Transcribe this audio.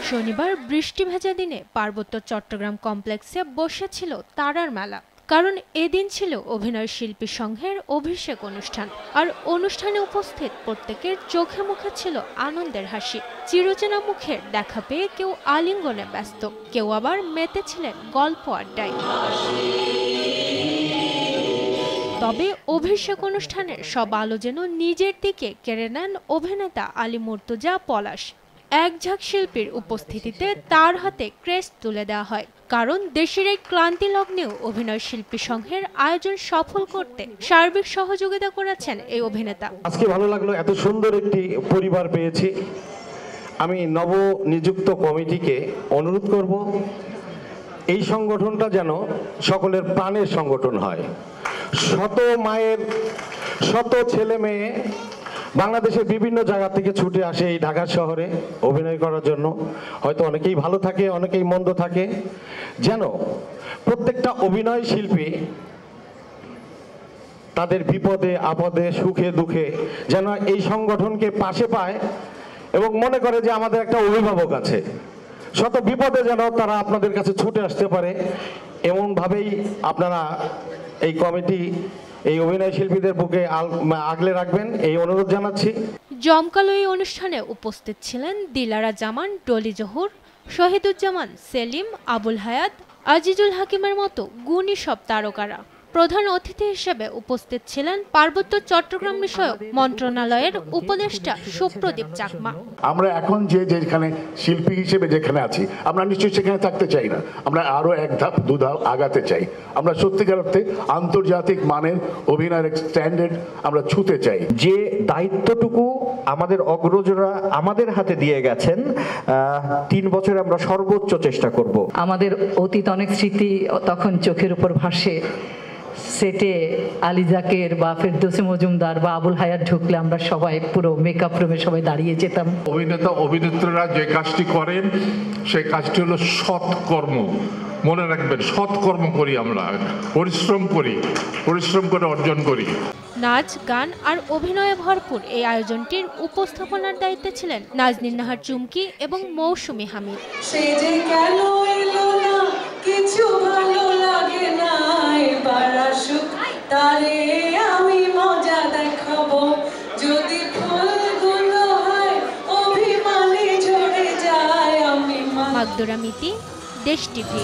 শনিবার বৃষ্টি ভেজা দিনে পার্বত্য চট্টগ্রাম কমপ্লেক্সে বসেছিল তারার মেলা। কারণ এদিন ছিল অভিনয় শিল্পী সংঘের অভিষেক অনুষ্ঠান। আর অনুষ্ঠানে উপস্থিত প্রত্যেকের চোখে মুখে ছিল আনন্দের হাসি। চিরচেনা মুখের দেখা পেয়ে কেউ আলিঙ্গনে ব্যস্ত, কেউ আবার মেতেছিলেন গল্প আড্ডায়। তবে অভিষেক অনুষ্ঠানের সব আলো যেন নিজের দিকে কেড়ে নেন অভিনেতা আলী মুর্তজা পলাশ। এক ঝাঁক শিল্পীর উপস্থিতিতে তার হাতে ক্রেস্ট তুলে দেওয়া হয়। কারণ দেশের এই ক্লান্তি লগ্নেও অভিনয় শিল্পী সংঘের আয়োজন সফল করতে সার্বিক সহযোগিতা করেছেন এই অভিনেতা। আজকে ভালো লাগলো, এত সুন্দর একটি পরিবার পেয়েছি। আমি নবনিযুক্ত কমিটিকে অনুরোধ করব, এই সংগঠনটা যেন সকলের প্রাণের সংগঠন হয়। শত মায়ের শত ছেলে মেয়ে বাংলাদেশের বিভিন্ন জায়গা থেকে ছুটে আসে এই ঢাকা শহরে অভিনয় করার জন্য। হয়তো অনেকেই ভালো থাকে, অনেকেই মন্দ থাকে। যেন প্রত্যেকটা অভিনয় শিল্পী তাদের বিপদে আপদে সুখে দুঃখে যেন এই সংগঠনকে পাশে পায় এবং মনে করে যে আমাদের একটা অভিভাবক আছে। শত বিপদে যেন তারা আপনাদের কাছে ছুটে আসতে পারে, এমনভাবেই আপনারা এই কমিটি এই অভিনয় শিল্পীদের বুকে আগলে রাখবেন, এই অনুরোধ জানাচ্ছি। জমকালো এই অনুষ্ঠানে উপস্থিত ছিলেন দিলারা জামান, ডলি জহুর, শহীদুজ্জামান, সেলিম, আবুল হায়াত, আজিজুল হাকিমের মতো গুণী সব তারকারা। প্রধান অতিথি হিসেবে উপস্থিত ছিলেন পার্বত্য চট্টগ্রাম বিষয়ক মন্ত্রণালয়ের উপদেষ্টা সুপ্রদীপ চাকমা। আমরা এখন যেখানে শিল্পী হিসেবে যেখানে আছি, আমরা নিশ্চয়ই সেখানে থাকতে চাই না। আমরা আরো এক ধাপ দু ধাপ আগাতে চাই। আমরা সত্যিকার অর্থে আন্তর্জাতিক মানের অভিনয়ের স্ট্যান্ডার্ড আমরা ছুঁতে চাই। যে দায়িত্বটুকু আমাদের অগ্রজরা আমাদের হাতে দিয়ে গেছেন, 3 বছরে আমরা সর্বোচ্চ চেষ্টা করব। আমাদের অতীত অনেক স্মৃতি তখন চোখের উপর ভাসে। সেটে আলী জাকের বা ফেরদৌসী মজুমদার বা আবুল হায়াত ঢুকলে আমরা সবাই পুরো মেকআপ রুমে সবাই দাঁড়িয়ে যেতাম। অভিনেতা অভিনেত্রীরা যে কাজটি করেন সেই কাজটি হলো সৎকর্ম। মনে রাখবেন, সৎকর্ম করি, আমরা পরিশ্রম করে অর্জন করি। নাচ, গান আর অভিনয়ে ভরপুর এই আয়োজনটির উপস্থাপনার দায়িত্বে ছিলেন নাজনীন নাহার চুমকি এবং মৌসুমী হামিদ। মাগদুরা মিতি, দেশ টিভি।